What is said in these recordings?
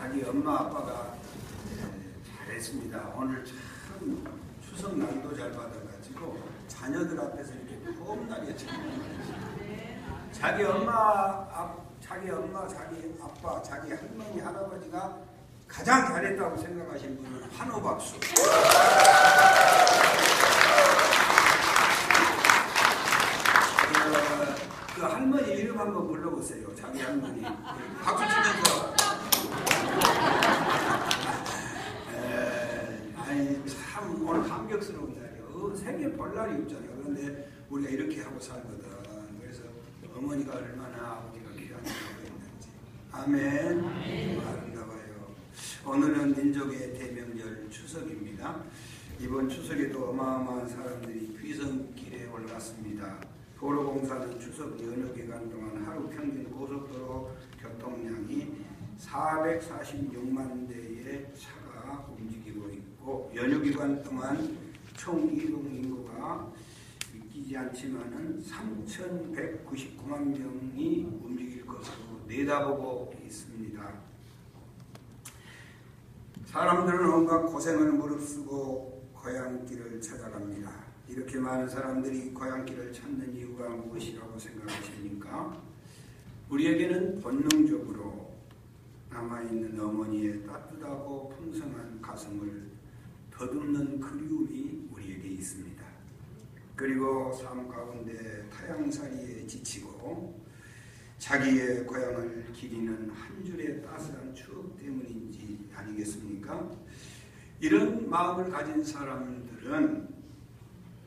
자기 엄마 아빠가 잘했습니다. 오늘 참 추석 날도 잘 받아가지고 자녀들 앞에서 이렇게 폼나게 자기 엄마, 자기 아빠, 자기 할머니, 할아버지가 가장 잘했다고 생각하시는 분은 환호 박수. 그 할머니 이름 한번 불러보세요. 자기 할머니. 박수 치면서. 아니 참 오늘 감격스러운 날이에요. 생일 볼 날이 없잖아요. 그런데 우리가 이렇게 하고 살거든. 그래서 어머니가 얼마나 아버지가 귀한 일을 했는지. 아멘. 아름다워요. 오늘은 민족의 대명절 추석입니다. 이번 추석에도 어마어마한 사람들이 귀성길에 올랐습니다. 도로공사는 추석 연휴 기간 동안 하루 평균 고속도로 교통량이 446만 대의 차가 움직이고 있고, 연휴 기간 동안 총 이동 인구가 믿기지 않지만은 3,199만 명이 움직일 것으로 내다보고 있습니다. 사람들은 온갖 고생을 무릅쓰고 고향길을 찾아갑니다. 이렇게 많은 사람들이 고향길을 찾는 이유가 무엇이라고 생각하십니까? 우리에게는 본능적으로 남아있는 어머니의 따뜻하고 풍성한 가슴을 더듬는 그리움이 우리에게 있습니다. 그리고 삶 가운데 타향살이에 지치고 자기의 고향을 기리는 한 줄의 따스한 추억 때문인지 아니겠습니까? 이런 마음을 가진 사람들은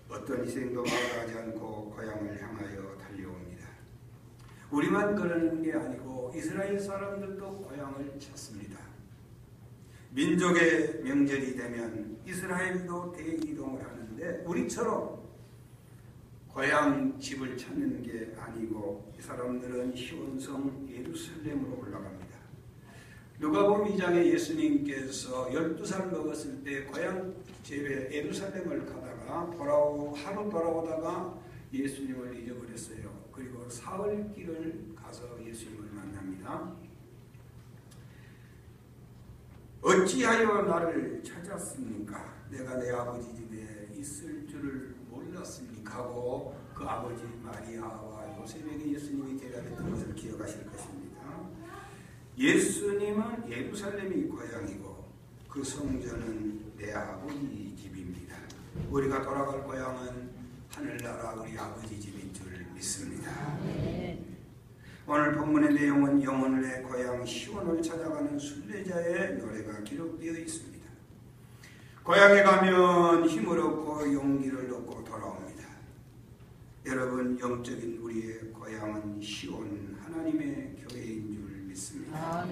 어떤 희생도 마다하지 않고 고향을 향하여 달려옵니다. 우리만 그러는 게 아니고 이스라엘 사람들도 고향을 찾습니다. 민족의 명절이 되면 이스라엘도 대이동을 하는데 우리처럼 고향 집을 찾는 게 아니고 이 사람들은 시온성 예루살렘으로 올라갑니다. 누가복음 2장에 예수님께서 12살 먹었을 때 고향 집에 예루살렘을 가다가 하루 돌아오다가 예수님을 잊어버렸어요. 그리고 사흘길을 가서 예수님을 만납니다. 어찌하여 나를 찾았습니까? 내가 내 아버지 집에 있을 줄을 몰랐습니까? 하고 그 아버지 마리아와 요셉에게 예수님이 대답했던 것을 기억하실 것입니다. 예수님은 예루살렘이 고향이고 그 성전은 내 아버지 집입니다. 우리가 돌아갈 고향은 하늘나라 우리 아버지 집인 줄 믿습니다. 오늘 본문의 내용은 영혼의 고향 시온을 찾아가는 순례자의 노래가 기록되어 있습니다. 고향에 가면 힘을 얻고 용기를 얻고 돌아옵니다. 여러분, 영적인 우리의 고향은 시온 하나님의 교회인 줄 믿습니다.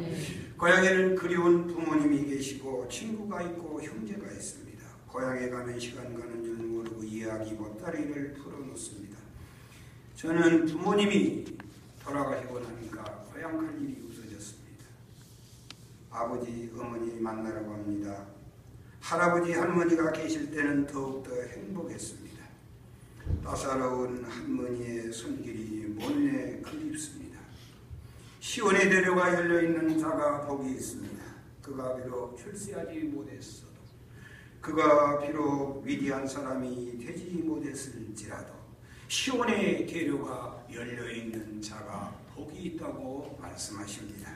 고향에는 그리운 부모님이 계시고 친구가 있고 형제가 있습니다. 고향에 가면 시간 가는 줄 모르고 이야기 보따리를 풀어놓습니다. 저는 부모님이 돌아가시고 나니까 고향 갈 일이 없어졌습니다. 아버지, 어머니 만나라고 합니다. 할아버지, 할머니가 계실 때는 더욱더 행복했습니다. 따사로운 할머니의 손길이 못내 그립습니다. 시온의 대로가 열려있는 자가 복이 있습니다. 그가 비록 출세하지 못했어도, 그가 비록 위대한 사람이 되지 못했을지라도 시온의 대로가 열려있는 자가 복이 있다고 말씀하십니다.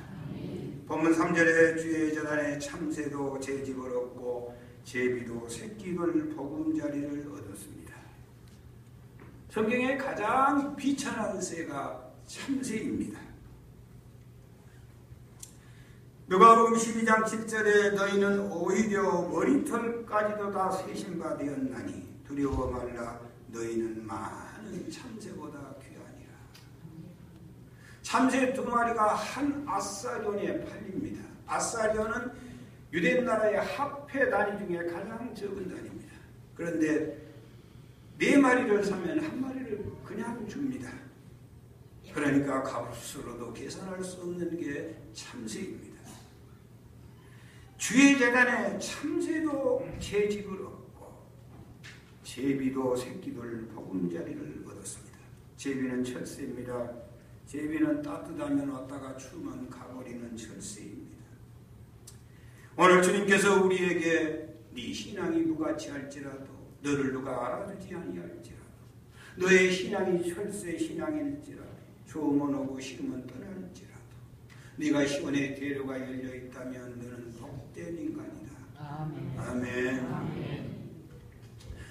본문 3절에 주의 재단에 참새도 제 집을 얻고 제비도 새끼를 보금자리를 얻었습니다. 성경의 가장 비천한 새가 참새입니다. 누가복음 12장 7절에 너희는 오히려 머리털까지도 다 세신 바 되었나니 두려워 말라. 너희는 많은 참새보다 귀하니라. 참새 2마리가 한 아사리온에 팔립니다. 아사리온은 유대나라의 합해 단위 중에 가장 적은 단위입니다. 그런데 4마리를 사면 1마리를 그냥 줍니다. 그러니까 값으로도 계산할 수 없는 게 참새입니다. 주의 재단에 참새도 제 집을 얻고 제비도 새끼들 보금자리를 얻었습니다. 제비는 철새입니다. 제비는 따뜻하면 왔다가 추우면 가버리는 철새입니다. 오늘 주님께서 우리에게 네 신앙이 무가치할지라도 너를 누가 알아주지 아니할지라도 너의 신앙이 철새 신앙일지라도 좋으면 오고 싫으면 떠날지라도 네가 시온의 대로가 열려있다면 너는 복된 인간이다. 아멘. 아멘. 아멘.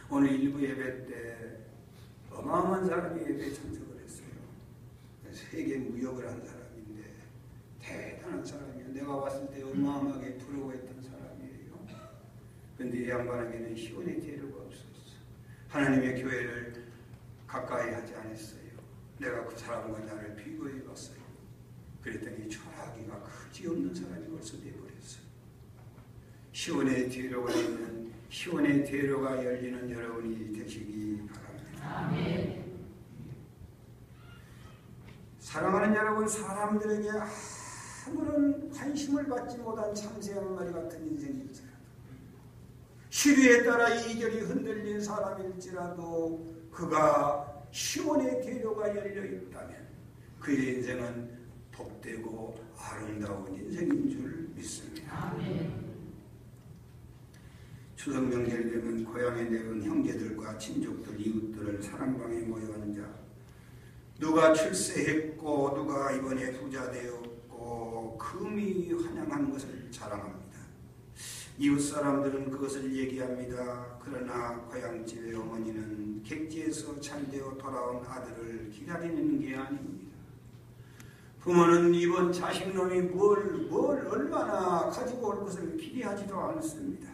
오늘 일부 예배 때 어마어마한 사람이 예배 참석을 했어요. 세계 무역을 한 사람인데 대단한 사람이에요. 내가 왔을 때 어마어마하게 부러워했던 사람이에요. 그런데 이 양반에게는 시온의 대로가 없었어. 하나님의 교회를 가까이 하지 않았어요. 내가 그 사람과 나를 비교해 봤어요. 그랬더니 철학이가 그지없는 사람이 벌써 되어버렸어요. 시온의 대로가 있는, 시온의 대로가 열리는 여러분이 되시기 바랍니다. 아멘. 사랑하는 여러분, 사람들에게 아무런 관심을 받지 못한 참새 한 마리 같은 인생일지라도, 시류에 따라 이리저리 흔들린 사람일지라도 그가 시온의 대로가 열려있다면 그의 인생은 복되고 아름다운 인생인 줄 믿습니다. 아멘. 추석 명절이 되면 고향에 내려온 형제들과 친족들, 이웃들을 사랑방에 모여 앉아 누가 출세했고 누가 이번에 부자 되었고 금이 환영한 것을 자랑합니다. 이웃 사람들은 그것을 얘기합니다. 그러나 고향집의 어머니는 객지에서 잘되어 돌아온 아들을 기다리는 게 아닙니다. 부모는 이번 자식놈이 뭘 얼마나 가지고 올 것을 기대하지도 않습니다.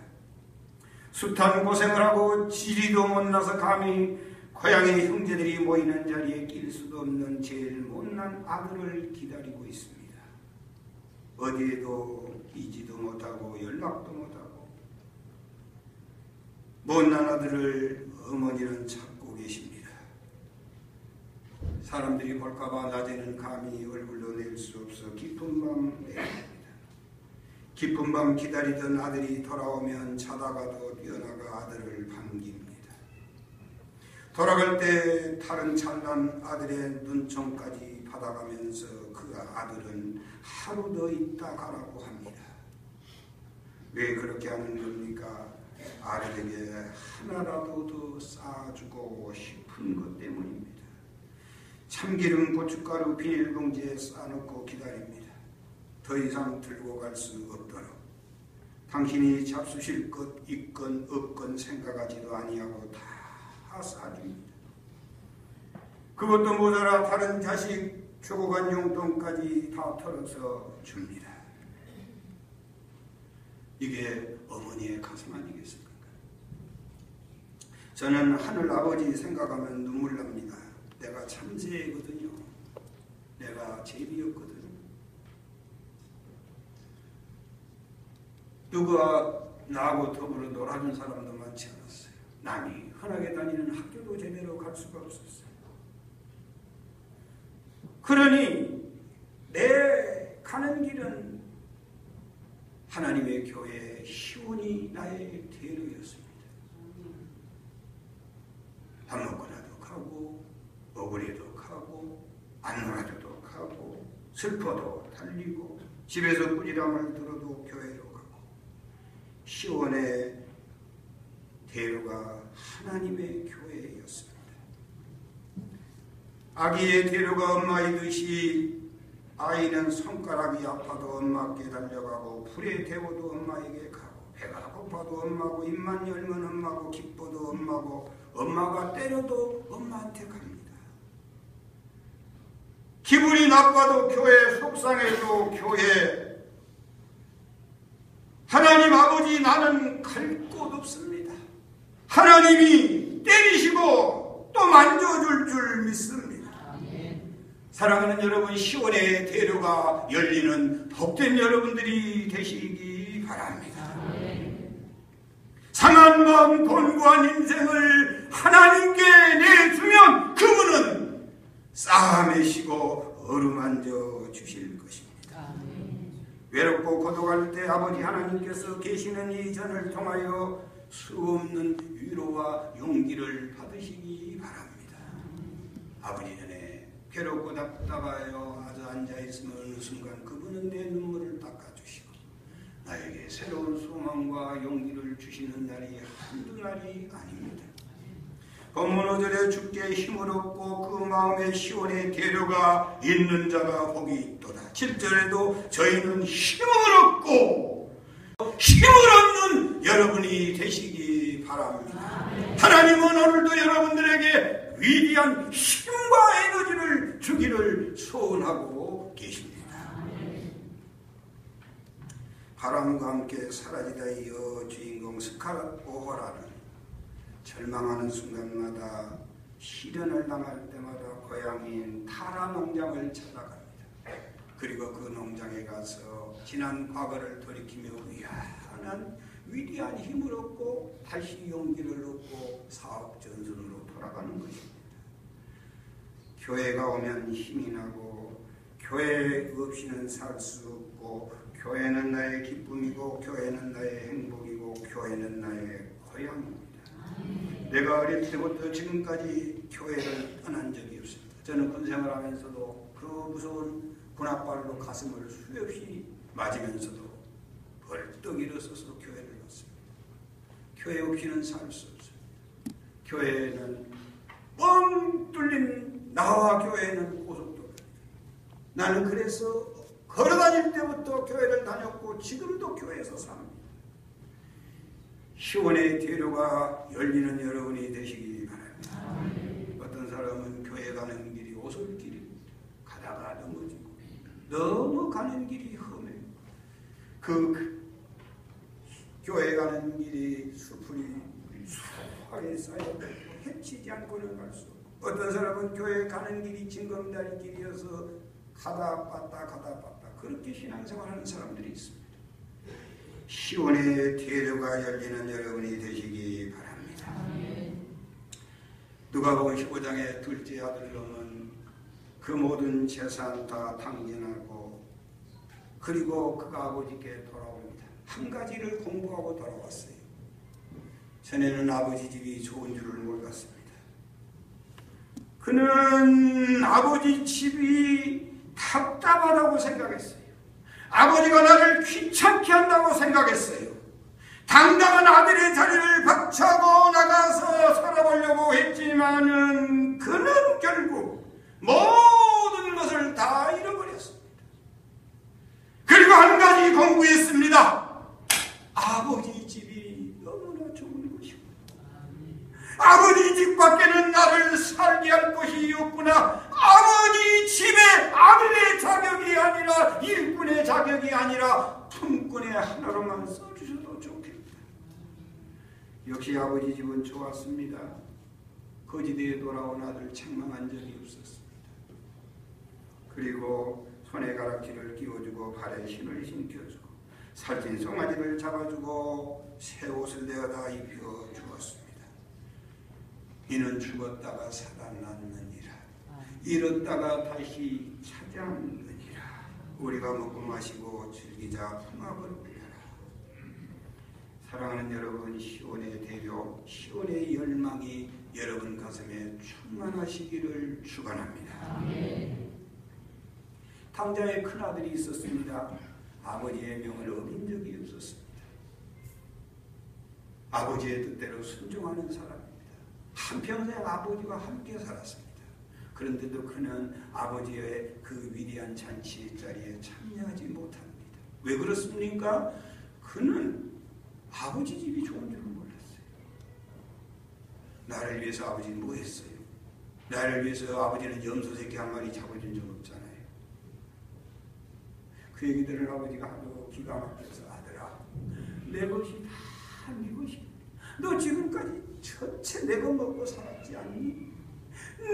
숱한 고생을 하고 지리도 못나서 감히 고향의 형제들이 모이는 자리에 낄 수도 없는 제일 못난 아들을 기다리고 있습니다. 어디에도 끼지도 못하고 연락도 못하고 못난 아들을 어머니는 찾고 계십니다. 사람들이 볼까봐 낮에는 감히 얼굴도 낼 수 없어 깊은 밤 내립니다. 깊은 밤 기다리던 아들이 돌아오면 자다가도 뛰어나가 아들을 반깁니다. 돌아갈 때 다른 찬란 아들의 눈총까지 받아가면서 그 아들은 하루 더 있다 가라고 합니다. 왜 그렇게 하는 겁니까? 아들에게 하나라도 더 쌓아주고 싶은 것 때문입니다. 참기름, 고춧가루 비닐봉지에 싸놓고 기다립니다. 더 이상 들고 갈 수 없도록 당신이 잡수실 것 있건 없건 생각하지도 아니하고 다 싸줍니다. 그것도 모자라 다른 자식 주고 간 용돈까지 다 털어서 줍니다. 이게 어머니의 가슴 아니겠습니까? 저는 하늘 아버지 생각하면 눈물 납니다. 내가 참새거든요. 내가 제비였거든요. 누가 나하고 더불어 놀아준 사람도 많지 않았어요. 남이 흔하게 다니는 학교도 제대로 갈 수가 없었어요. 그러니 내 가는 길은 하나님의 교회 시온이 나의 대로였습니다. 밥 먹고 나도 가고 억울해도 가고 안 놀아줘도 가고 슬퍼도 달리고 집에서 꾸지람을 들어도 교회로 가고 시온의 대로가 하나님의 교회였습니다. 아기의 대로가 엄마이듯이 아이는 손가락이 아파도 엄마께 달려가고 불에 데워도 엄마에게 가고 배가 고파도 엄마고 입만 열면 엄마고 기뻐도 엄마고 엄마가 때려도 엄마한테 갑니다. 기분이 나빠도 교회, 속상해도 교회. 하나님 아버지 나는 갈 곳 없습니다. 하나님이 때리시고 또 만져줄 줄 믿습니다. 사랑하는 여러분, 시온의 대로가 열리는 복된 여러분들이 되시기 바랍니다. 상한 마음, 곤고한 인생을 하나님께 내주면 그분은 쌓아매시고 어루만져 주실 것입니다. 외롭고 고독할 때 아버지 하나님께서 계시는 이 전을 통하여 수없는 위로와 용기를 받으시기 바랍니다. 아버지 전에 괴롭고 답답하여 아주 앉아있으면 어느 순간 그분은 내 눈물을 닦아주시고 나에게 새로운 소망과 용기를 주시는 날이 한두 날이 아닙니다. 본문 5절에 주께 힘을 얻고 그 마음에 시온의 대로가 있는 자가 복이 있도다. 7절에도 저희는 힘을 얻고 힘을 얻는 여러분이 되시기 바랍니다. 하나님은 오늘도 여러분들에게 위대한 힘과 에너지를 주기를 소원하고 계십니다. 바람과 함께 사라지다 이어 주인공 스칼렛 오하라는 절망하는 순간마다 시련을 당할 때마다 고향인 타라 농장을 찾아갑니다. 그리고 그 농장에 가서 지난 과거를 돌이키며 위대한 힘을 얻고 다시 용기를 얻고 사업 전선으로 돌아가는 것입니다. 교회가 오면 힘이 나고 교회 없이는 살 수 없고 교회는 나의 기쁨이고 교회는 나의 행복이고 교회는 나의 고향입니다. 내가 어릴 때부터 지금까지 교회를 떠난 적이 없습니다. 저는 군생활 하면서도 그 무서운 군합발로 가슴을 수없이 맞으면서도 벌떡 일어서서 교회를 갔습니다. 교회 없이는 살 수 없어요. 교회는 뻥 뚫린 나와 교회는 고속도로입니다. 나는 그래서 걸어다닐 때부터 교회를 다녔고 지금도 교회에서 삽니다. 시온의 대로가 열리는 여러분이 되시기 바랍니다. 어떤 사람은 교회 가는 길이 오솔길입니다. 가다가 넘어지고 넘어가는 길이 험해요. 그 교회 가는 길이 수풀이 수하게 쌓여도 헤치지 않고는 갈 수 없고 어떤 사람은 교회 가는 길이 징검다리 길이어서 가다 빠다 그렇게 신앙생활하는 사람들이 있습니다. 시온의 대로가 열리는 여러분이 되시기 바랍니다. 누가복음 15장의 둘째 아들놈은 그 모든 재산 다 탕진하고 그리고 그가 아버지께 돌아옵니다. 한 가지를 공부하고 돌아왔어요. 전에는 아버지 집이 좋은 줄을 몰랐습니다. 그는 아버지 집이 답답하다고 생각했어요. 아버지가 나를 귀찮게 한다고 생각했어요. 당당한 아들의 자리를 박차고 나가서 살아보려고 했지만은 그는 결국 모든 것을 다 잃어버렸습니다. 그리고 한 가지 공부했습니다. 아버지 집이 너무나 좋은 것이고 아버지 집 밖에는 나를 살게 할 것이 없구나. 아버지 집에 아들의 자격이 아니라 일꾼의 자격이 아니라 품꾼의 하나로만 써주셔도 좋겠다. 역시 아버지 집은 좋았습니다. 거지대에 돌아온 아들 책망한 적이 없었습니다. 그리고 손에 가락지를 끼워주고 발에 신을 신겨주고 살찐 송아지를 잡아주고 새 옷을 내어다 입혀주었습니다. 이는 죽었다가 살아났느니라. 잃었다가 다시 찾아느니라. 우리가 먹고 마시고 즐기자 풍악을 울려라. 사랑하는 여러분, 시온의 대로, 시온의 열망이 여러분 가슴에 충만하시기를 축원합니다. 당자의 큰아들이 있었습니다. 아버지의 명을 어긴 적이 없었습니다. 아버지의 뜻대로 순종하는 사람입니다. 한평생 아버지와 함께 살았습니다. 그런데도 그는 아버지의 그 위대한 잔치 자리에 참여하지 못합니다. 왜 그렇습니까? 그는 아버지 집이 좋은 줄 몰랐어요. 나를 위해서 아버지는 뭐 했어요? 나를 위해서 아버지는 염소 새끼 한 마리 잡아준 적 없잖아요. 그 얘기들을 아버지가 하도 기가 막혀서 아들아, 내 것이 다 네 것이야. 너 지금까지 전체 내 것 먹고 살았지 않니?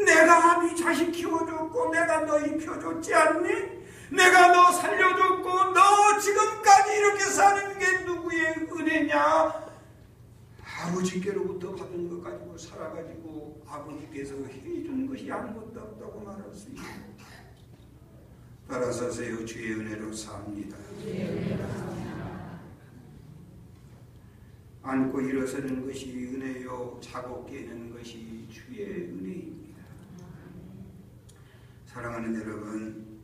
내가 네 자식 키워줬고 내가 너 입혀줬지 않니? 내가 너 살려줬고 너 지금까지 이렇게 사는 게 누구의 은혜냐? 아버지께로부터 받은 것 가지고 살아가지고 아버지께서 해준 것이 아무것도 없다고 말할 수 있습니다. 따라서세요. 주의 은혜로 삽니다. 앉고 일어서는 것이 은혜요 자고 깨는 것이 주의 은혜입니다. 사랑하는 여러분,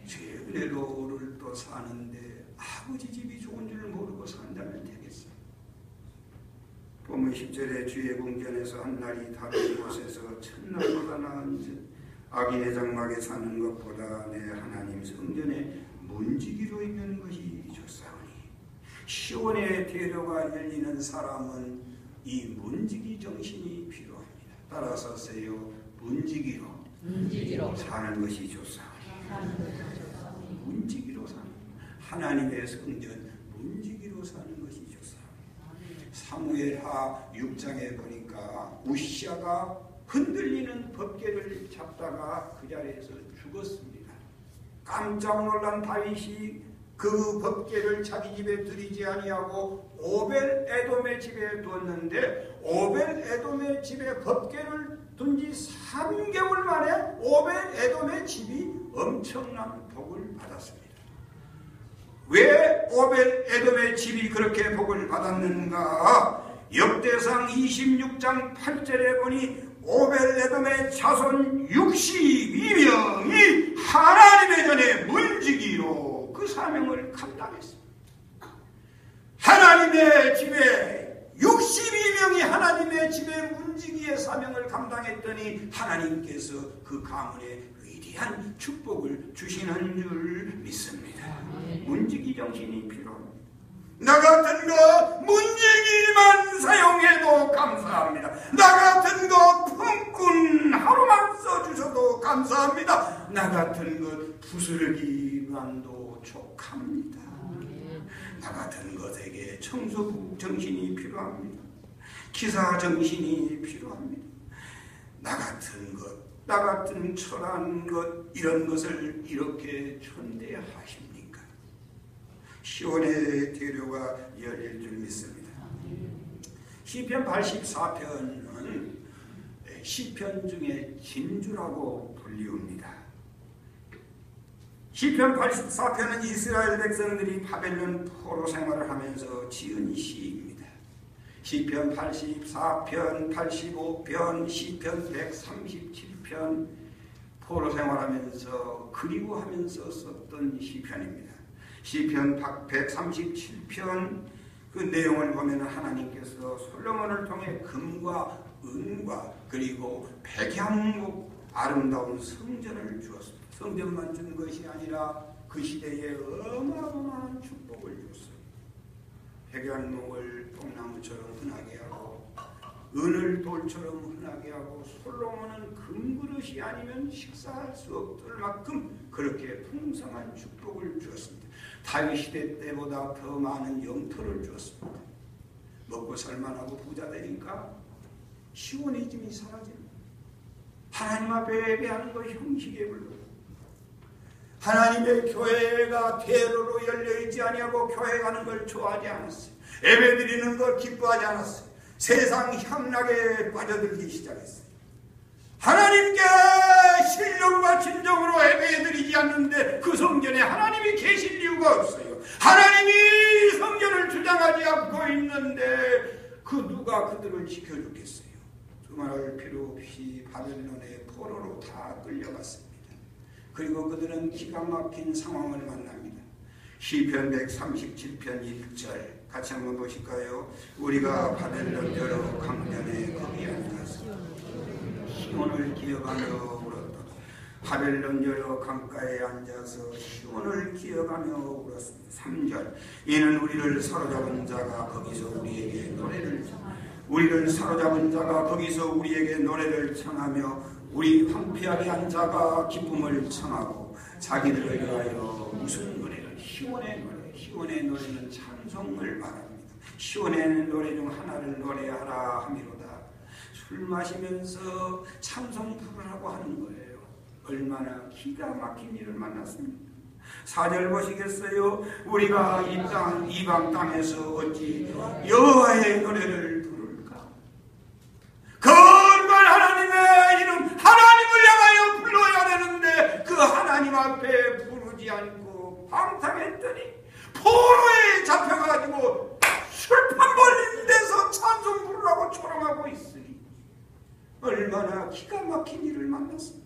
주의 은혜로를 또 사는데 아버지 집이 좋은 줄 모르고 사 10절에 주의 궁전에서 한 날이 다른 곳에서 첫날보다 나은즉 악인의 장막에 사는 것보다 내 하나님 성전에 문지기로 있는 것이 좋사오니. 시온의 대로가 열리는 사람은 이 문지기 정신이 필요합니다. 따라서세요. 문지기로 사는 것이 좋사오니. 문지기로 사는, 하나님의 성전 문지기로 사는 것이 좋사오니. 사무엘하 6장에 보니까 우시아가 흔들리는 법궤를 잡다가 그 자리에서 죽었습니다. 깜짝 놀란 다윗이 그 법궤를 자기 집에 들이지 아니하고 오벨 에돔의 집에 두었는데, 오벨 에돔의 집에 법궤를 둔 지 3개월 만에 오벨 에돔의 집이 엄청난 복을 받았습니다. 왜 오벨 에돔의 집이 그렇게 복을 받았는가? 역대상 26장 8절에 보니 오벨 에돔의 자손 62명이 하나님의 전에 문지기로 그 사명을 감당했습니다. 하나님의 집에 62명이 하나님의 집에 문지기의 사명을 감당했더니 하나님께서 그 가문에 위대한 축복을 주시는 줄 믿습니다. 문지기 정신이 필요합니다. 나 같은 거 문지기만 사용해도 감사합니다. 나 같은 거 품꾼 하루만 써주셔도 감사합니다. 나 같은 것 부스러기만도 족합니다. 나 같은 것에게 청소부 정신이 필요합니다. 기사 정신이 필요합니다. 나 같은 것, 나 같은 철한 것, 이런 것을 이렇게 천대하십니까? 시온의 대로가 열릴 줄 믿습니다. 시편 84편은 시편 중에 진주라고 불리웁니다. 시편 84편은 이스라엘 백성들이 바벨론 포로 생활을 하면서 지은 시입니다. 시편 84편, 85편, 시편 137편 포로 생활하면서 그리워하면서 썼던 시편입니다. 시편 137편 그 내용을 보면 하나님께서 솔로몬을 통해 금과 은과 그리고 백향목 아름다운 성전을 주었습니다. 성전만 준 것이 아니라 그 시대에 어마어마한 축복을 주었어요. 백향목을 뽕나무처럼 흔하게 하고 은을 돌처럼 흔하게 하고 솔로몬은 금그릇이 아니면 식사할 수 없을 만큼 그렇게 풍성한 축복을 주었습니다. 다윗 시대 때보다 더 많은 영토를 주었습니다. 먹고 살만하고 부자 되니까 시온이즘이 사라집니다. 하나님 앞에 예배하는 거 형식에 불러. 하나님의 교회가 대로로 열려있지 아니하고 교회 가는 걸 좋아하지 않았어요. 예배 드리는 걸 기뻐하지 않았어요. 세상 향락에 빠져들기 시작했어요. 하나님께 신령과 진정으로 예배드리지 않는데 그 성전에 하나님이 계실 이유가 없어요. 하나님이 성전을 주장하지 않고 있는데 그 누가 그들을 지켜주겠어요. 두말할 필요 없이 바벨론의 포로로 다 끌려갔습니다. 그리고 그들은 기가 막힌 상황을 만납니다. 시편 137편 1절 같이 한번 보실까요? 우리가 바벨론 여러 강변에 거기 앉아서 시온을 기억하며 울었다. 바벨론 여러 강가에 앉아서 시온을 기억하며 울었습니다. 3절 이는 우리를 사로잡은 자가 거기서 우리에게 노래를 청하며 우리 황폐하게 한 자가 기쁨을 청하고 자기들을 위하여 무슨 노래를 시온의 노래. 시온의 노래는 찬송을 말합니다. 시온의 노래 중 하나를 노래하라 함이로다. 술 마시면서 찬송 부르라고 하는 거예요. 얼마나 기가 막힌 일을 만났습니까? 4절 보시겠어요? 우리가 이방 땅에서 어찌 여호와의 노래를 부를까? 거룩한 하나님의 이름 하나님을 향하여 불러야 되는데 그 하나님 앞에 부르지 않고 방탕했더니 포로에 잡혀가지고 술판 벌린 데서 찬송 부르라고 초롱하고 있으니 얼마나 기가 막힌 일을 만났습니까?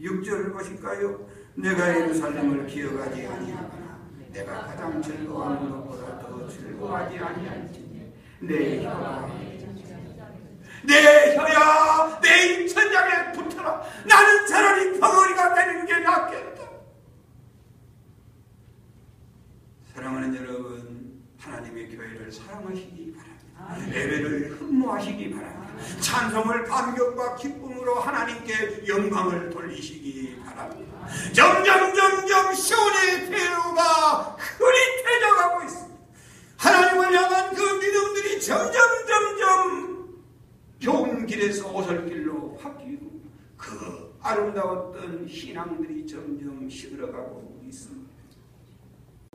6절을 보실까요? 내가 예루살렘을 기억하지 아니하거나 내가 가장 즐거워하는 것보다 더 즐거워하지 아니할지 내 혀가 내 혀야 내 입천장에 붙어라. 나는 차라리 벙어리가 되는 게 낫겠다. 사랑하는 여러분, 하나님의 교회를 사랑하시기 바랍니다. 예배를 흠모하시기 바랍니다. 찬송을 감격과 기쁨으로 하나님께 영광을 돌리시기 바랍니다. 점점 시온의 대로가 흐릿해져가고 있습니다. 하나님을 향한 그 믿음들이 점점 좋은 길에서 오솔길로 바뀌고 그 아름다웠던 신앙들이 점점 시들어가고 있습니다.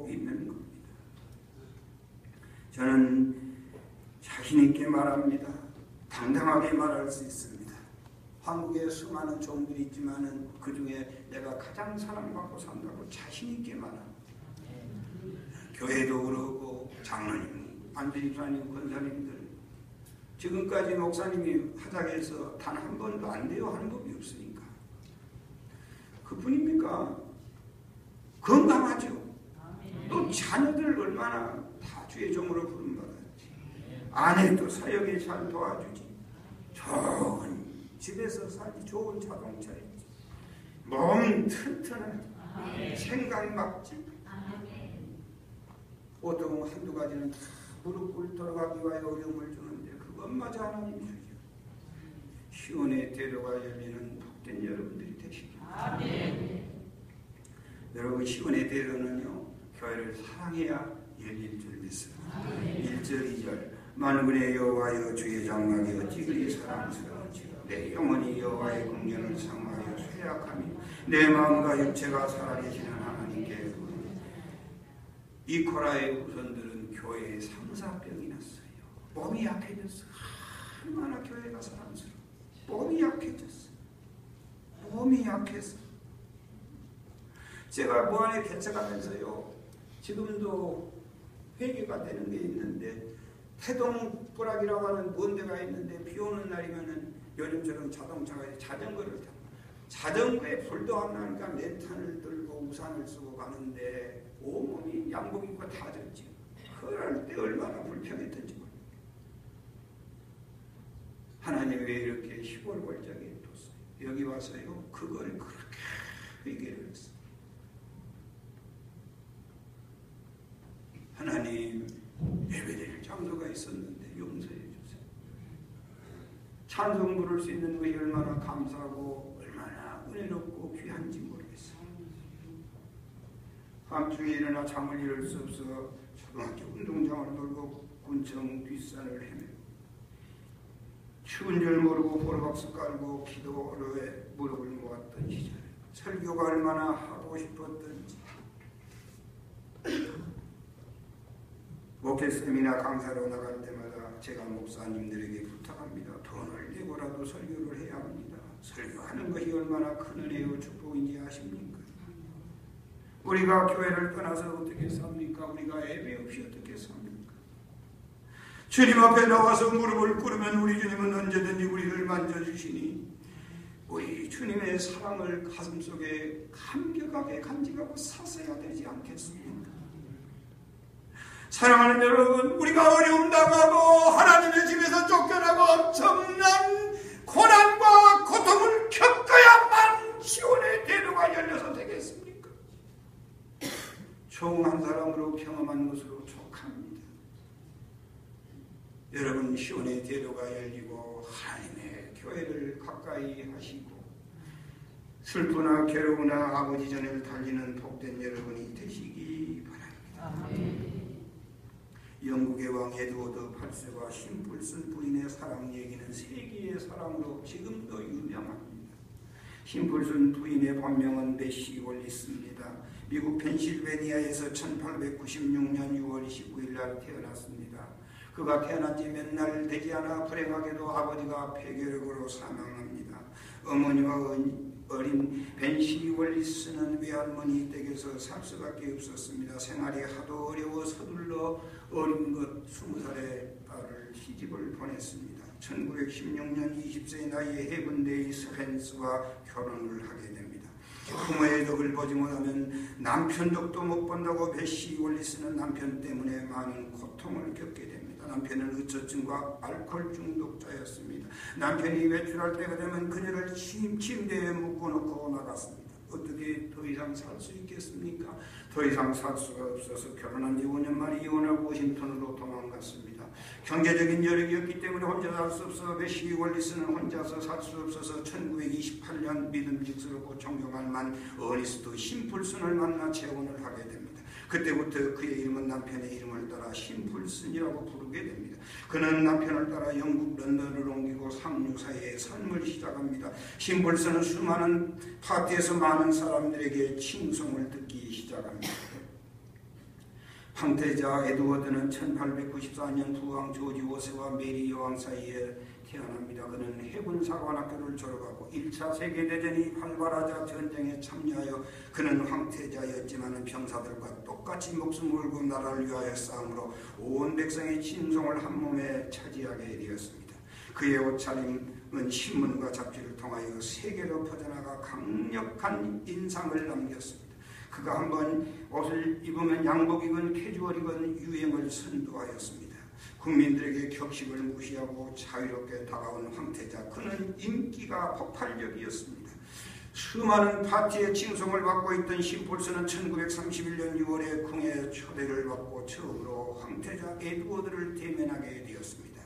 있는 겁니다. 저는 자신 있게 말합니다. 당당하게 말할 수 있습니다. 한국에 수많은 종들이 있지만은 그 중에 내가 가장 사랑받고 산다고 자신 있게 말합니다. 교회도 그러고 장로님, 안전집사님, 권사님들 지금까지 목사님이 하자에서 단 한 번도 안 돼요 하는 법이 없으니까 그뿐입니까? 건강하죠. 또 자녀들 얼마나 다 주의 종으로 부름받았지. 아내도 사역에 잘 도와주지. 좋은 집에서 살지. 좋은 자동차 있지. 몸 튼튼하지. 생각 막지. 보통 한두 가지는 다 무릎 꿇도록하기 위하여 어려움을 주는데 그것마저 하나님 주죠. 시온의 대로가 열리는 복된 여러분들이 되시기 바랍니다. 여러분, 시온의 대로는요, 교회를 사랑해야 열릴 줄 믿습니다. 1절 2절 만군의 여호와여 주의 장막이 어찌 그리 사랑스러운지 내 영혼이 여호와의 공연을 상하여 쇠약하니 내 마음과 육체가 살아계시는 하나님께 이 코라의 후손들은 교회에 상사병이 났어요. 몸이 약해졌어. 얼마나 교회가 사랑스러워. 몸이 약해졌어. 몸이 약해서 제가 무한에 개척하면서요, 지금도 회개가 되는 게 있는데 태동부락이라고 하는 먼 데가 있는데 비 오는 날이면은 요즘처럼 자동차가 자전거를 타고 자전거에 불도 안 나니까 내탄을 들고 우산을 쓰고 가는데 온몸이 양복 입고 다 젖지. 그럴 때 얼마나 불평했던지 몰라요. 하나님 왜 이렇게 시골 골짜기에 뒀어요? 여기 와서요 그걸 그렇게 회개를 했어요. 하나님, 예배드릴 장소가 있었는데 용서해 주세요. 찬송 부를 수 있는 것이 얼마나 감사하고 얼마나 은혜롭고 귀한지 모르겠어요. 밤중에 일어나 잠을 이룰 수 없어 초등학교 운동장을 돌고 군청 뒷산을 헤매고 추운 줄 모르고 보르박스 깔고 기도로에 무릎을 모았던 시절, 설교가 얼마나 하고 싶었던지, 목회쌤이나 강사로 나갈 때마다 제가 목사님들에게 부탁합니다. 돈을 내고라도 설교를 해야 합니다. 설교하는 것이 얼마나 큰 은혜요 축복인지 아십니까? 우리가 교회를 떠나서 어떻게 삽니까? 우리가 예배 없이 어떻게 삽니까? 주님 앞에 나와서 무릎을 꿇으면 우리 주님은 언제든지 우리를 만져주시니 우리 주님의 사랑을 가슴속에 감격하게 간직하고 사서야 되지 않겠습니까? 사랑하는 여러분, 우리가 어려움 당하고 하나님의 집에서 쫓겨나고 엄청난 고난과 고통을 겪어야만 시온의 대로가 열려서 되겠습니까? 종 한 사람으로 경험한 것으로 족합니다. 여러분, 시온의 대로가 열리고 하나님의 교회를 가까이 하시고 슬프나 괴로우나 아버지 전을 달리는 복된 여러분이 되시기 바랍니다. 영국의 왕 에드워드 8세와 심플슨 부인의 사랑 얘기는 세계의 사랑으로 지금도 유명합니다. 심플슨 부인의 본명은 메시 월리스입니다. 미국 펜실베니아에서 1896년 6월 29일 날 태어났습니다. 그가 태어난 지 몇 날 되지 않아 불행하게도 아버지가 폐결핵으로 사망합니다. 어머니와 어린 벤시 월리스는 외할머니 댁에서 살 수밖에 없었습니다. 생활이 하도 어려워 서둘러 어린 것 20살의 딸을 시집을 보냈습니다. 1916년 20세의 나이에 해군대의 스펜스와 결혼을 하게 됩니다. 부모의 덕을 보지 못하면 남편 덕도 못 본다고 배시 원리스는 남편 때문에 많은 고통을 겪게 됩니다. 남편은 의처증과 알코올 중독자였습니다. 남편이 외출할 때가 되면 그녀를 침대에 묶어놓고 나갔습니다. 어떻게 더 이상 살 수 있겠습니까? 더 이상 살 수가 없어서 결혼한 지 5년 만에 이혼하고 워싱턴으로 도망갔습니다. 경제적인 여력이 없기 때문에 혼자 살 수 없어 배시 월리스는 혼자서 살 수 없어서 1928년 믿음직스럽고 존경할 만 어니스트 심플슨을 만나 재혼을 하게 됩니다. 그때부터 그의 이름은 남편의 이름을 따라 심플슨이라고 부르게 됩니다. 그는 남편을 따라 영국 런던을 옮기고 상류사회의 삶을 시작합니다. 심플슨은 수많은 파티에서 많은 사람들에게 칭송을 듣기 시작합니다. 황태자 에드워드는 1894년 부왕 조지 5세와 메리 여왕 사이에 태어납니다. 그는 해군사관학교를 졸업하고 1차 세계대전이 활발하자 전쟁에 참여하여 그는 황태자였지만 병사들과 똑같이 목숨을 걸고 나라를 위하여 싸움으로 온 백성의 친송을 한 몸에 차지하게 되었습니다. 그의 옷차림은 신문과 잡지를 통하여 세계로 퍼져나가 강력한 인상을 남겼습니다. 그가 한번 옷을 입으면 양복이건 캐주얼이건 유행을 선도하였습니다. 국민들에게 격식을 무시하고 자유롭게 다가온 황태자, 그는 인기가 폭발적이었습니다. 수많은 파티에 칭송을 받고 있던 심플슨은 1931년 6월에 궁의 초대를 받고 처음으로 황태자 에드워드를 대면하게 되었습니다.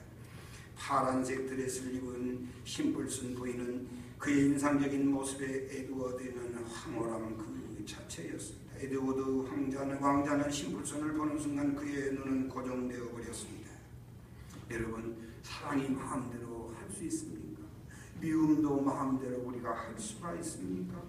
파란색 드레스를 입은 심플슨 부인은 그의 인상적인 모습에 에드워드는 황홀함 그 자체였습니다. 에드워드 왕자는 심플슨을 보는 순간 그의 눈은 고정되어 버렸습니다. 여러분, 사랑이 마음대로 할 수 있습니까? 미움도 마음대로 우리가 할 수가 있습니까?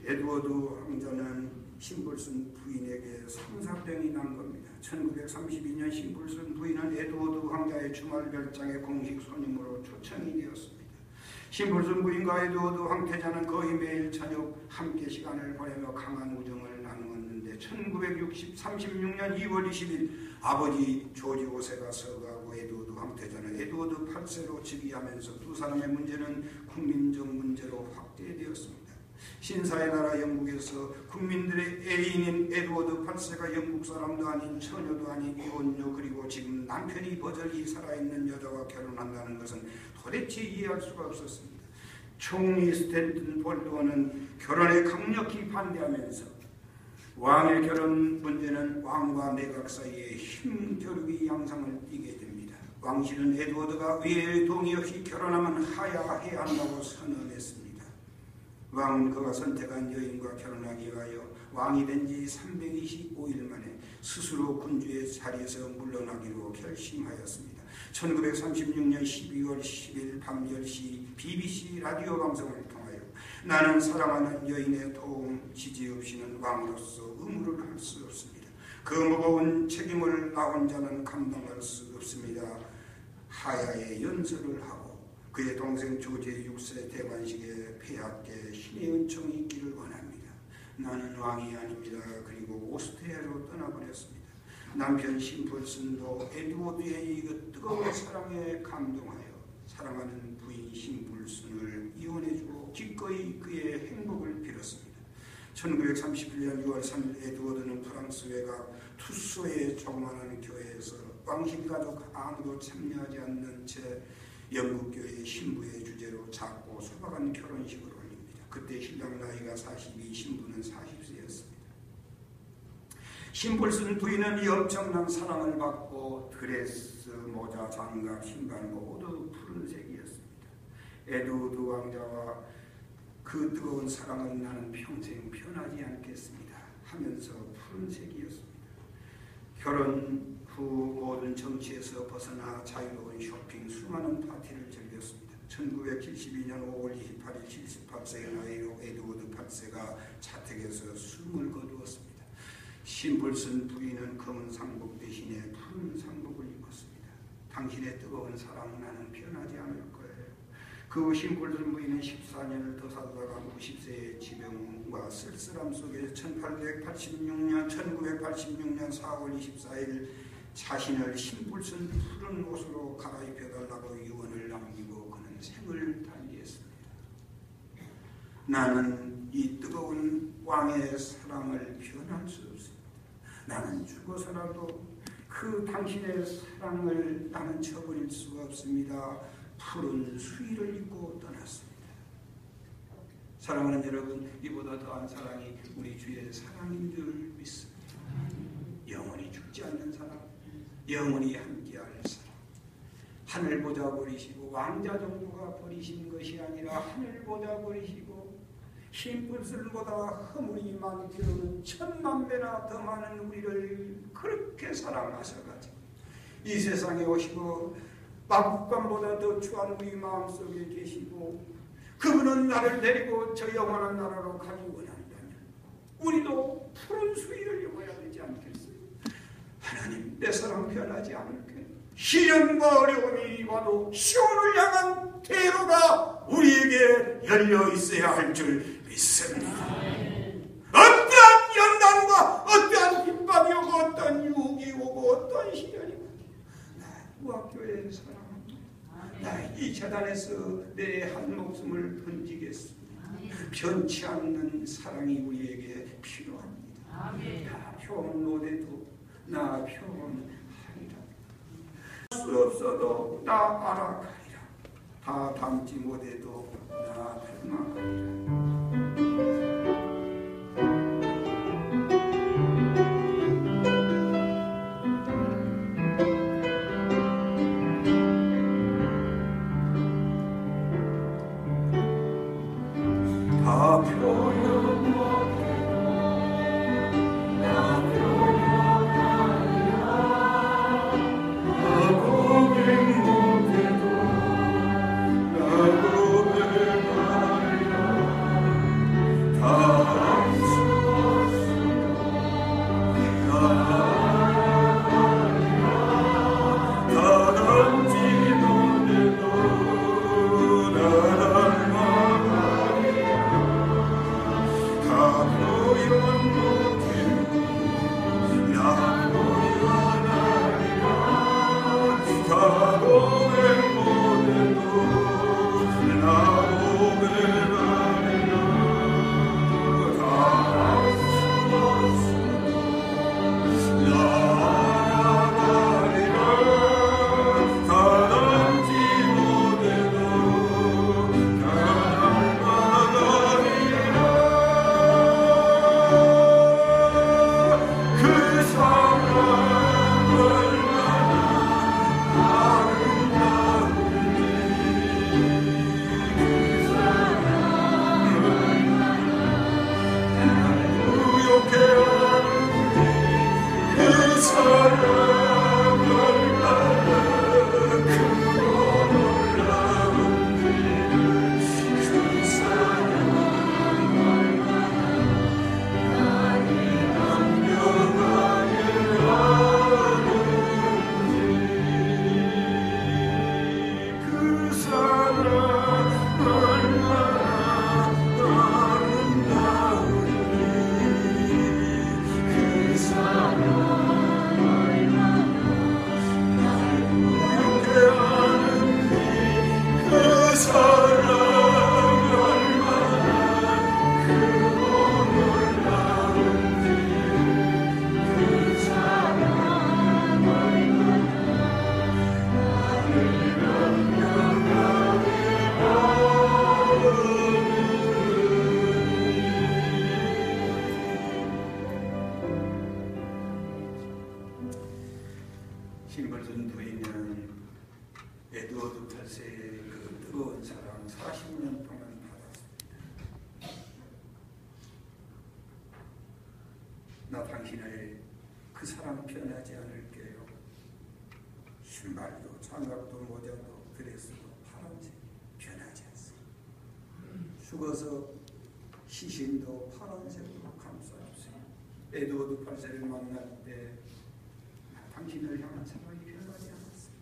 에드워드 왕자는 심플슨 부인에게 성사병이 난 겁니다. 1932년 심플슨 부인은 에드워드 왕자의 주말 별장에 공식 손님으로 초청이 되었습니다. 심플슨 부인과 에드워드 황태자는 거의 매일 저녁 함께 시간을 보내며 강한 우정을 나누었는데 1936년 2월 20일 아버지 조지 5세가 서거하고 에드워드 황태자는 에드워드 8세로 즉위하면서 두 사람의 문제는 국민적 문제로 확대되었습니다. 신사의 나라 영국에서 국민들의 애인인 에드워드 8세가 영국 사람도 아닌 처녀도 아닌 이혼녀 그리고 지금 남편이 버젓이 살아있는 여자와 결혼한다는 것은 도대체 이해할 수가 없었습니다. 총리 스탠튼 볼드원은 결혼에 강력히 반대하면서 왕의 결혼 문제는 왕과 내각 사이에 힘겨루기 양상을 띠게 됩니다. 왕실은 에드워드가 외의 동의 없이 결혼하면 하야해야 한다고 선언했습니다. 왕은 그가 선택한 여인과 결혼하기 위하여 왕이 된 지 325일 만에 스스로 군주의 자리에서 물러나기로 결심하였습니다. 1936년 12월 10일 밤 10시 BBC 라디오 방송을 통하여 나는 사랑하는 여인의 도움, 지지 없이는 왕으로서 의무를 할 수 없습니다. 그 무거운 책임을 나 혼자는 감당할 수 없습니다. 하야의 연설을 하고 그의 동생 조지 6세 대관식에 폐하께 신의 은총이 있기를 원합니다. 나는 왕이 아닙니다. 그리고 오스트리아로 떠나버렸습니다. 남편 심플슨도 에드워드의 이 뜨거운 사랑에 감동하여 사랑하는 부인 심플슨을 이혼해주고 기꺼이 그의 행복을 빌었습니다. 1931년 6월 3일 에드워드는 프랑스 외곽 투소의 조그마한 교회에서 왕실 가족 아무도 참여하지 않는 채 영국교회 신부의 주제로 작고 소박한 결혼식을 올립니다. 그때 신랑 나이가 42, 신부는 40세였습니다. 심플슨 부인은 이 엄청난 사랑을 받고 드레스, 모자, 장갑, 신발 모두 푸른색이었습니다. 에드워드 왕자와 그 뜨거운 사랑은 나는 평생 변하지 않겠습니다 하면서 푸른색이었습니다. 결혼 후 모든 정치에서 벗어나 자유로운 쇼핑, 수많은 파티를 즐겼습니다. 1972년 5월 28일 78세의 나이로 에드워드 8세가 자택에서 숨을 거두었습니다. 심플슨 부인은 검은 상복 대신에 푸른 상복을 입었습니다. 당신의 뜨거운 사랑 나는 변하지 않을 거예요. 그 후 심플슨 부인은 14년을 더 살다가 90세의 지병과 쓸쓸함 속에 1986년 4월 24일 자신을 심플슨 푸른 옷으로 갈아입혀달라고 유언을 남기고 그는 생을 달리했습니다. 나는 이 뜨거운 왕의 사랑을 표현할 수 없습니다. 나는 죽어서라도 그 당신의 사랑을 나는 저버릴 수가 없습니다. 푸른 수위를 입고 떠났습니다. 사랑하는 여러분, 이보다 더한 사랑이 우리 주의 사랑인 줄 믿습니다. 영원히 죽지 않는 사랑, 영원히 함께할 사랑. 하늘 보자 버리시고 왕자 정도가 버리신 것이 아니라 하늘 보자 버리시고 흰불술보다 허물이 많기로는 10,000배나 더 많은 우리를 그렇게 사랑하셔가지고 이 세상에 오시고 마국간보다 더 추한 우리 마음속에 계시고 그분은 나를 데리고 저 영원한 나라로 가기 원한다면 우리도 푸른 수위를 입어야 되지 않겠어요? 하나님, 내 사랑 변하지 않을게. 시련과 어려움이 와도 시온을 향한 대로가 우리에게 열려 있어야 할 줄 믿습니다. 어떠한 연단과 어떠한 핍박이 오고 어떠한 유혹이 오고 어떠한 시련이 오고 우학교에 사랑합니다. 이 재단에서 내 한 목숨을 던지겠습니다. 변치 않는 사랑이 우리에게 필요합니다. 나 표현 못해도 나 표현하리라. 수 없어도 나 알아가리라. 다 닮지 못해도 나 닮아가리라. 흰벌순 부인은 에드워드 8세의 그 뜨거운 사랑 40년 동안 받았습니다. 나 당신의 그 사랑 변하지 않을게요. 신발도 장갑도 모자도 드레스도 파란색 변하지 않습니다. 죽어서 시신도 파란색으로 감싸주세요. 에드워드 8세를 만날 때 당신을 향한 사랑이 변하지 않았습니다.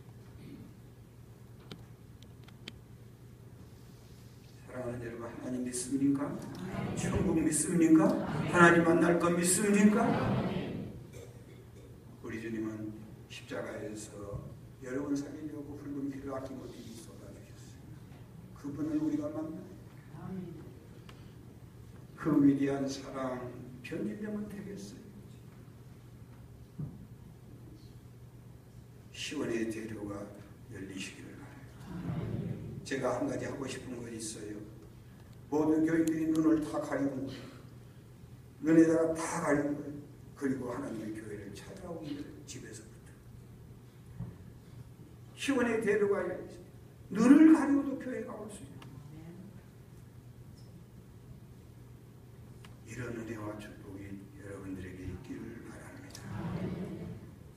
사랑하는 여러분, 하나님 믿습니까? 천국 믿습니까? 하나님 만날 것 믿습니까? 우리 주님은 십자가에서 여러분 살리려고 붉은 피를 아낌없이 쏟아주셨어요. 그분을 우리가 만나요. 그 위대한 사랑 변질되면 되겠어요? 시원의 대로가 열리시기를 바라요. 제가 한 가지 하고 싶은 것 있어요. 모든 교인들이 눈을 다 가리는 거예요. 눈에다가 다 가리는 거예요. 그리고 하나님의 교회를 찾아오기 위해 집에서부터. 시원의 대로가 열리죠. 눈을 가리고도 교회가 올 수 있는 이런 은혜와 축복이 여러분들에게 있기를 바랍니다.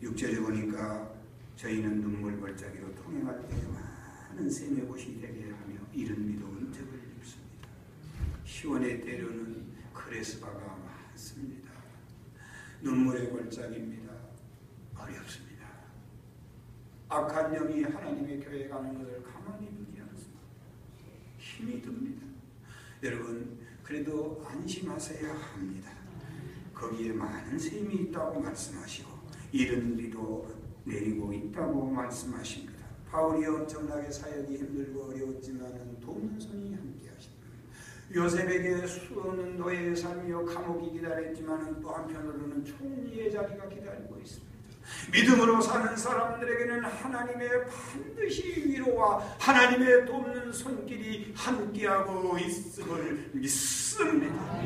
6절에 보니까 저희는 눈물 골짜기로 통행할 때 많은 샘의 곳이 되게 하며 이른 미도 은택을 입습니다. 시온의 대로는 크레스바가 많습니다. 눈물의 골짜기입니다. 어렵습니다. 악한 영이 하나님의 교회에 가는 것을 가만히 두지 않습니다. 힘이 듭니다. 여러분 그래도 안심하셔야 합니다. 거기에 많은 샘이 있다고 말씀하시고 이른 비도 내리고 있다고 말씀하십니다. 바울이 엄청나게 사역이 힘들고 어려웠지만 돕는 손이 함께 하십니다. 요셉에게 수없는 노예의 삶이요 감옥이 기다렸지만 또 한편으로는 총리의 자리가 기다리고 있습니다. 믿음으로 사는 사람들에게는 하나님의 반드시 위로와 하나님의 돕는 손길이 함께하고 있음을 믿습니다.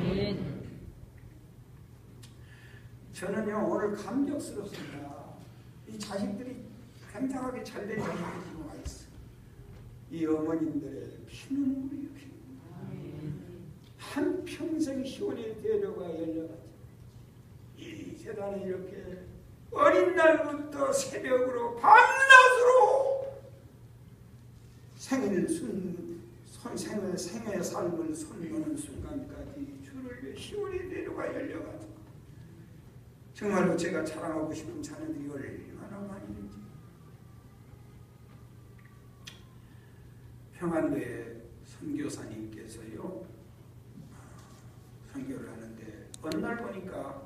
저는요 오늘 감격스럽습니다. 이 자식들이 굉장하게 잘된 자식들이 지금 와 있어요. 이 어머님들의 피눈물이요. 한평생 시온의 대로가 열려가지고 이 재단에 이렇게 어린 날부터 새벽으로 밤낮으로 생의 삶을 손보는 순간까지 주를 시온의 대로가 열려가지고 정말로 제가 자랑하고 싶은 자녀들이 얼마나 많이 있는지. 평안도에 선교사님께서요 선교를 하는데 어느 날 보니까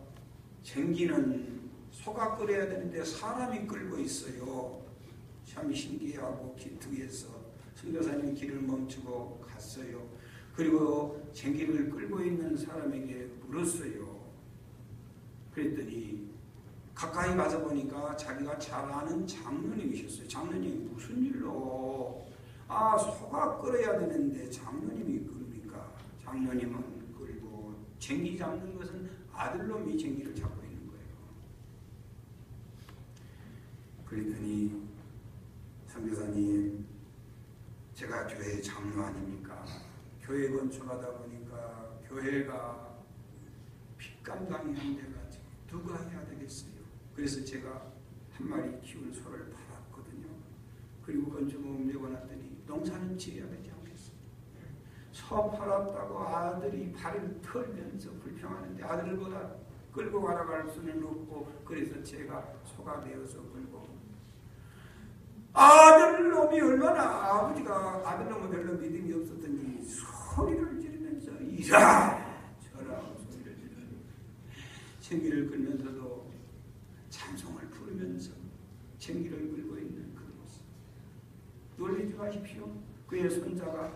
쟁기는 소가 끓여야 되는데 사람이 끌고 있어요. 참 신기하고 기특해서 선교사님이 길을 멈추고 갔어요. 그리고 쟁기를 끌고 있는 사람에게 물었어요. 그랬더니 가까이 가서 보니까 자기가 잘 아는 장로님이셨어요. 장로님이 무슨 일로? 소가 끓여야 되는데 장로님이 끓입니까? 장로님은 끌고 쟁기 잡는 것은 아들놈이 쟁기를 잡고 있는 거예요. 그랬더니 선교사님 제가 교회 장로 아닙니까? 교회 건축하다 보니까 교회가 핏감당이 안 돼가지고 누가 해야 되겠어요? 그래서 제가 한 마리 키운 소를 팔았거든요. 그리고 건축을 내고났더니 농사는 지어야 되지 않겠어요? 소 팔았다고 아들이 발을 털면서 불평하는데 아들보다 끌고 가라갈 수는 없고 그래서 제가 소가 되어서 끌고 아들놈이 얼마나 아버지가 아들놈은 별로 믿음이 없었더니 소리를 지르면서 이라 저라 소리를 지르면서 쟁기를 끌면서도 찬송을 부르면서 쟁기를 끌고 있는 그 모습 놀리지 마십시오. 그의 손자가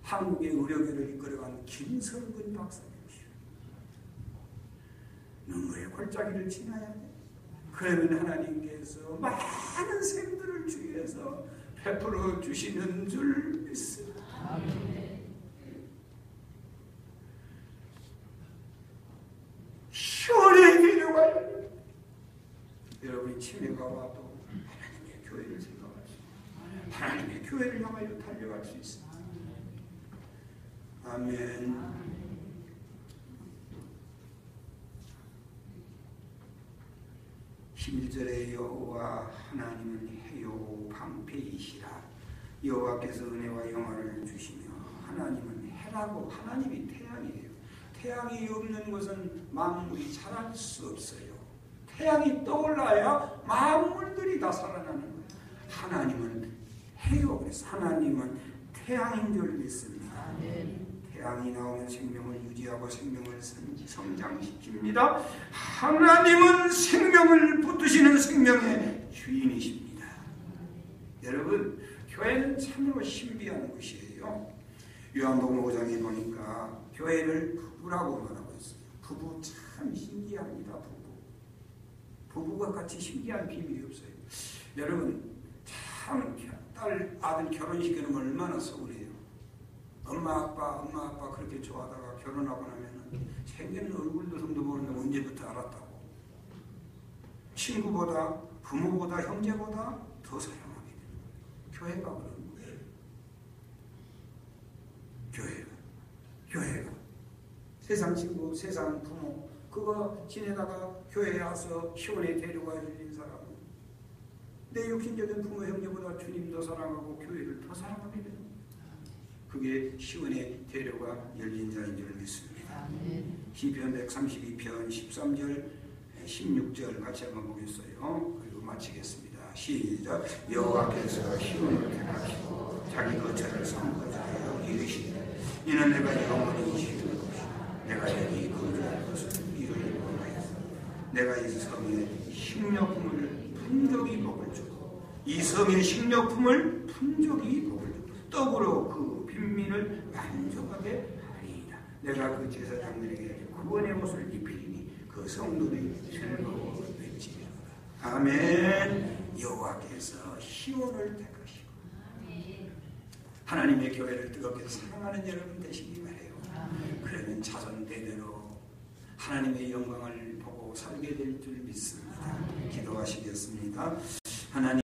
한국의 의료계를 이끌어간 김성근 박사님이시오. 눈물의 골짜기를 지나야 돼. 그러면 하나님께서 많은 생들을 주위에서 베풀어 주시는 줄 믿습니다. 시원의 대로가 열려. 여러분이 치매가 와도 하나님의 교회를 생각할 수 있어요. 하나님의 교회를 향하여 달려갈 수 있습니다. 아멘. 11절에 여호와 하나님은 해요 방패이시라. 여호와께서 은혜와 영화를 주시며 하나님은 해라고. 하나님이 태양이에요. 태양이 없는 것은 만물이 자랄 수 없어요. 태양이 떠올라야 만물들이 다 살아나는 거예요. 하나님은 해요. 그래서 하나님은 태양인 줄 믿습니다. 태양이 나오면 생명을 유지하고 생명을 성장시킵니다. 하나님은 생명을 붙드시는 생명의 주인이십니다. 여러분 교회는 참으로 신비한 곳이에요. 요한복음 5장에 보니까 교회를 부부라고 말하고 있어요. 부부 참 신기합니다. 부부가 같이 신기한 비밀이 없어요. 여러분 참 딸 아들 결혼시키는 얼마나 서운해요. 엄마 아빠 그렇게 좋아하다가 결혼하고 나면은 생긴 얼굴도 성도 모르는데 언제부터 알았다고. 친구보다 부모보다 형제보다 더 사랑하게 돼요. 교회가 그런 거예요. 교회가 세상 친구, 세상 부모 그거 지내다가 교회에 와서 시원에 데려가 주는 사람은 내 육신적인 부모 형제보다 주님 더 사랑하고 교회를 더 사랑하게 되는 거예요. 그게 시원에 데려가 열린 자인 줄 믿습니다. 시편 132편 13절 16절 같이 한번 보겠어요. 그리고 마치겠습니다. 시작. 여호와께서 시온을 택하시고 자기 거처를 선거하여 이르시되 이는 내가 영원히 지을 것이요 내가 여기 거주할 것을 이를 원하였다. 내가 이 성의 식료품을 풍족히 먹을 주고 이 성의 식료품을 풍족히 먹을 주고 떡으로 그 빈민을 만족하게 하리이다. 내가 그 제사장들에게 구원의 옷을 입히리니 그 성도들이 즐거워할지니라. 아멘. 여호와께서 시온을 택하시고 하나님의 교회를 뜨겁게 사랑하는 여러분 되시기 바라요. 그러면 자손 대대로 하나님의 영광을 보고 살게 될 줄 믿습니다. 기도하시겠습니다. 하나님